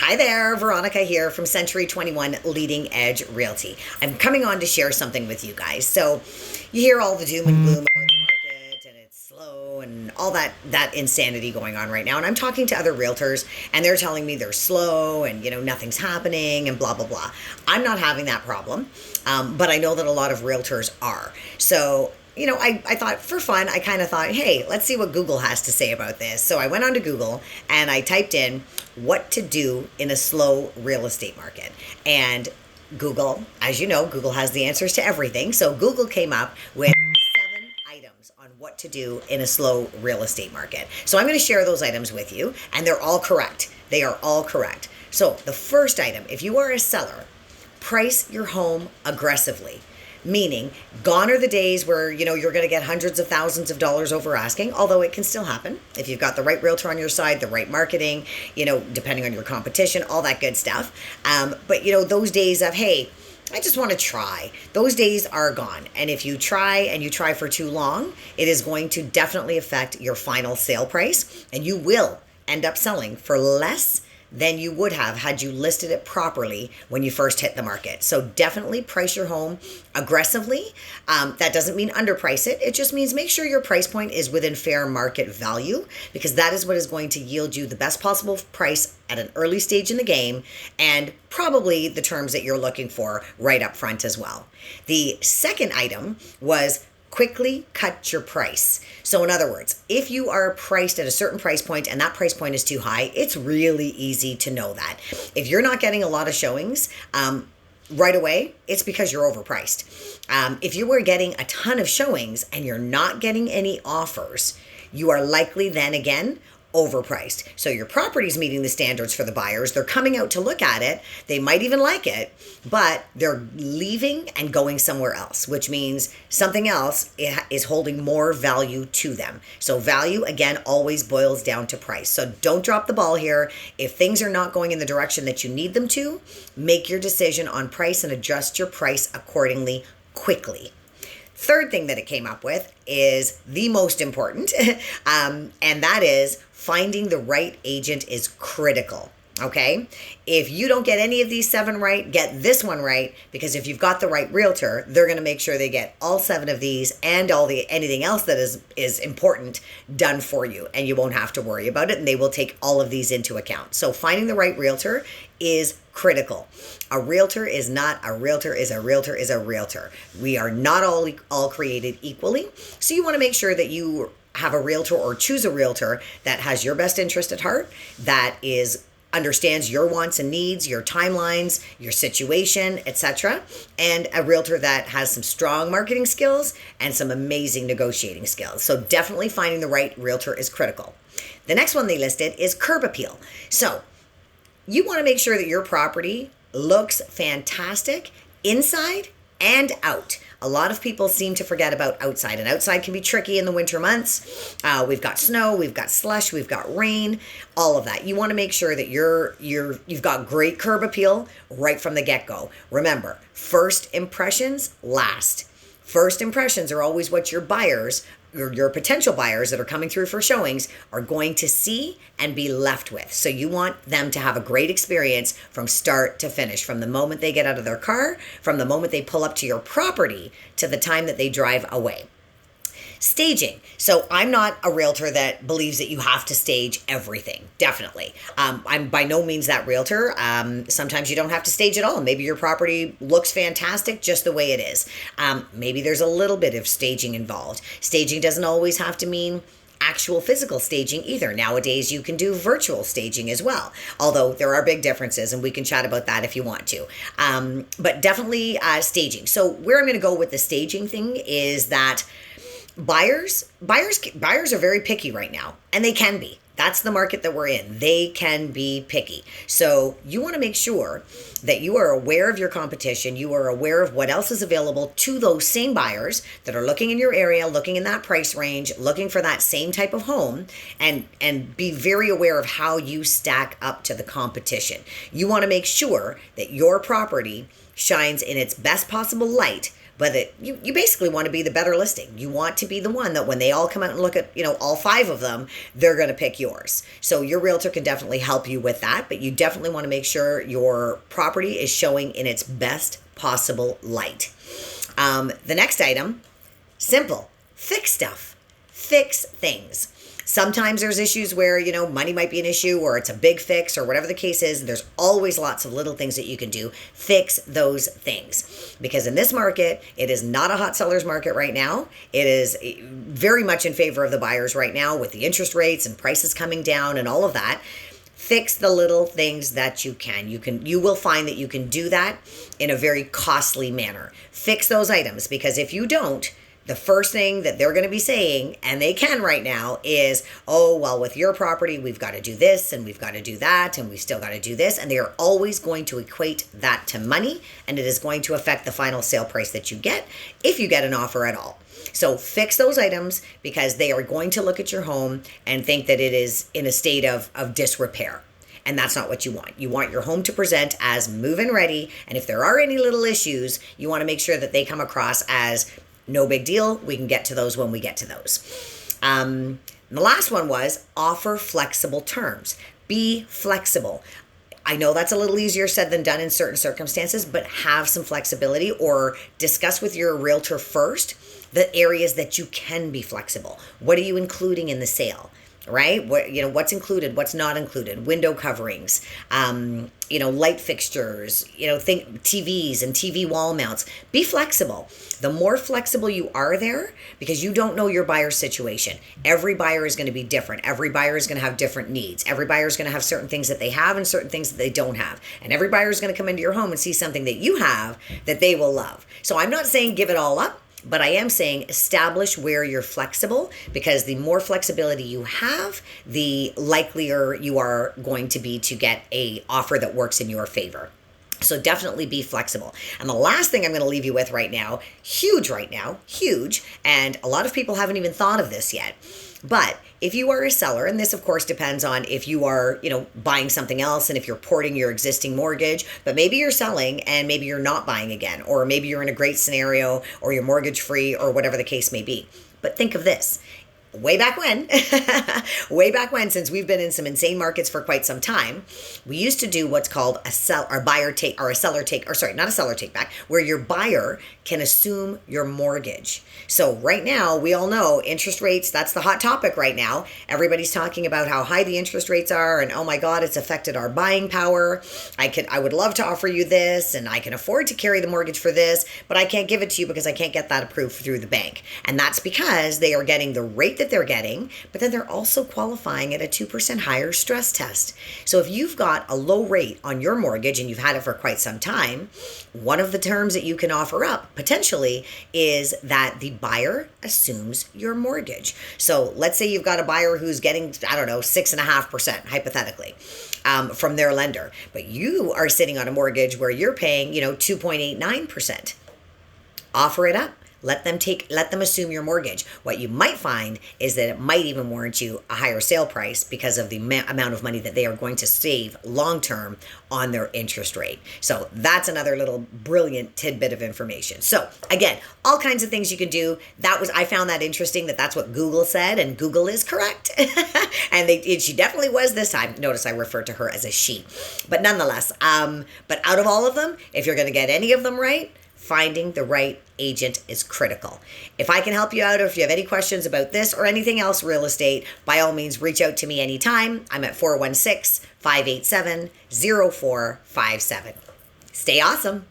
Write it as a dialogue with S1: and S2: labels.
S1: Hi there, Veronica here from Century 21 Leading Edge Realty. I'm coming on to share something with you guys. So you hear all the doom and gloom about the market and it's slow and all that insanity going on right now. And I'm talking to other realtors and they're telling me they're slow and nothing's happening and blah, blah, blah. I'm not having that problem, but I know that a lot of realtors are. So I thought for fun, I kind of thought, hey, let's see what Google has to say about this. So I went onto Google and I typed in what to do in a slow real estate market. And Google, as you know, Google has the answers to everything. So Google came up with 7 items on what to do in a slow real estate market. So I'm going to share those items with you, and they're all correct. They are all correct. So the first item, if you are a seller, price your home aggressively. Meaning, gone are the days where, you're going to get hundreds of thousands of dollars over asking, although it can still happen if you've got the right realtor on your side, the right marketing, depending on your competition, all that good stuff. But those days of, hey, I just want to try, those days are gone. And if you try and you try for too long, it is going to definitely affect your final sale price, and you will end up selling for less than you would have had you listed it properly when you first hit the market. So definitely price your home aggressively. That doesn't mean underprice it. It just means make sure your price point is within fair market value, because that is what is going to yield you the best possible price at an early stage in the game, and probably the terms that you're looking for right up front as well. The second item was quickly cut your price. So in other words, if you are priced at a certain price point and that price point is too high, it's really easy to know that. If you're not getting a lot of showings right away, it's because you're overpriced. If you were getting a ton of showings and you're not getting any offers, you are likely then again overpriced. So your property's meeting the standards for the buyers. They're coming out to look at it. They might even like it, but they're leaving and going somewhere else, which means something else is holding more value to them. So value, again, always boils down to price. So don't drop the ball here. If things are not going in the direction that you need them to, make your decision on price and adjust your price accordingly quickly. Third thing that it came up with is the most important, and that is finding the right agent is critical. Okay? If you don't get any of these 7 right, get this one right, because if you've got the right realtor, they're going to make sure they get all 7 of these and anything else that is important done for you, and you won't have to worry about it, and they will take all of these into account. So finding the right realtor is critical. A realtor is not a realtor is a realtor is a realtor. We are not all created equally. So you want to make sure that you have a realtor or choose a realtor that has your best interest at heart, that understands your wants and needs, your timelines, your situation, etc., and a realtor that has some strong marketing skills and some amazing negotiating skills. So definitely finding the right realtor is critical. The next one they listed is curb appeal. So you want to make sure that your property looks fantastic inside and out. A lot of people seem to forget about outside, and outside can be tricky in the winter months. We've got snow, we've got slush, we've got rain, all of that. You want to make sure that you've got great curb appeal right from the get-go. Remember, first impressions last. First impressions are always what your buyers, your potential buyers that are coming through for showings, are going to see and be left with. So you want them to have a great experience from start to finish, from the moment they get out of their car, from the moment they pull up to your property, to the time that they drive away. Staging. So I'm not a realtor that believes that you have to stage everything. Definitely. I'm by no means that realtor. Sometimes you don't have to stage it all. Maybe your property looks fantastic just the way it is. Maybe there's a little bit of staging involved. Staging doesn't always have to mean actual physical staging either. Nowadays, you can do virtual staging as well, although there are big differences, and we can chat about that if you want to. But definitely staging. So where I'm going to go with the staging thing is that buyers are very picky right now, and they can be. That's the market that we're in. They can be picky. So you want to make sure that you are aware of your competition. You are aware of what else is available to those same buyers that are looking in your area, looking in that price range, looking for that same type of home, and be very aware of how you stack up to the competition. You want to make sure that your property shines in its best possible light but you basically want to be the better listing. You want to be the one that when they all come out and look at, all 5 of them, they're going to pick yours. So your realtor can definitely help you with that, but you definitely want to make sure your property is showing in its best possible light. The next item, simple, fix stuff, fix things. Sometimes there's issues where, money might be an issue or it's a big fix or whatever the case is. There's always lots of little things that you can do. Fix those things. Because in this market, it is not a hot seller's market right now. It is very much in favor of the buyers right now with the interest rates and prices coming down and all of that. Fix the little things that you can. You will find that you can do that in a very costly manner. Fix those items, because if you don't, the first thing that they're going to be saying, and they can right now, is, oh, well, with your property, we've got to do this and we've got to do that and we've still got to do this. And they are always going to equate that to money, and it is going to affect the final sale price that you get if you get an offer at all. So fix those items, because they are going to look at your home and think that it is in a state of disrepair. And that's not what you want. You want your home to present as move-in ready. And if there are any little issues, you want to make sure that they come across as no big deal. We can get to those when we get to those. The last one was offer flexible terms. Be flexible. I know that's a little easier said than done in certain circumstances, but have some flexibility, or discuss with your realtor first the areas that you can be flexible. What are you including in the sale? Right? What's included, what's not included, window coverings, light fixtures, think TVs and TV wall mounts. Be flexible. The more flexible you are there, because you don't know your buyer's situation. Every buyer is going to be different. Every buyer is going to have different needs. Every buyer is going to have certain things that they have and certain things that they don't have. And every buyer is going to come into your home and see something that you have that they will love. So I'm not saying give it all up, but I am saying establish where you're flexible, because the more flexibility you have, the likelier you are going to be to get a offer that works in your favor. So definitely be flexible. And the last thing I'm going to leave you with right now, huge, and a lot of people haven't even thought of this yet. But if you are a seller, and this of course depends on if you are, buying something else and if you're porting your existing mortgage, but maybe you're selling and maybe you're not buying again, or maybe you're in a great scenario or you're mortgage free or whatever the case may be. But think of this. Way back when, since we've been in some insane markets for quite some time, we used to do what's called a seller take back, where your buyer can assume your mortgage. So right now, we all know interest rates, that's the hot topic right now. Everybody's talking about how high the interest rates are, and oh my God, it's affected our buying power. I would love to offer you this, and I can afford to carry the mortgage for this, but I can't give it to you because I can't get that approved through the bank. And that's because they are getting the rate that they're getting, but then they're also qualifying at a 2% higher stress test. So if you've got a low rate on your mortgage and you've had it for quite some time, one of the terms that you can offer up potentially is that the buyer assumes your mortgage. So let's say you've got a buyer who's getting, 6.5% hypothetically from their lender, but you are sitting on a mortgage where you're paying, 2.89%. Offer it up. Let them assume your mortgage. What you might find is that it might even warrant you a higher sale price because of the amount of money that they are going to save long-term on their interest rate. So that's another little brilliant tidbit of information. So again, all kinds of things you can do. I found that interesting that's what Google said, and Google is correct. And she definitely was this time. Notice I referred to her as a she. But nonetheless, but out of all of them, if you're going to get any of them right, finding the right agent is critical. If I can help you out, or if you have any questions about this or anything else real estate, by all means, reach out to me anytime. I'm at 416-587-0457. Stay awesome.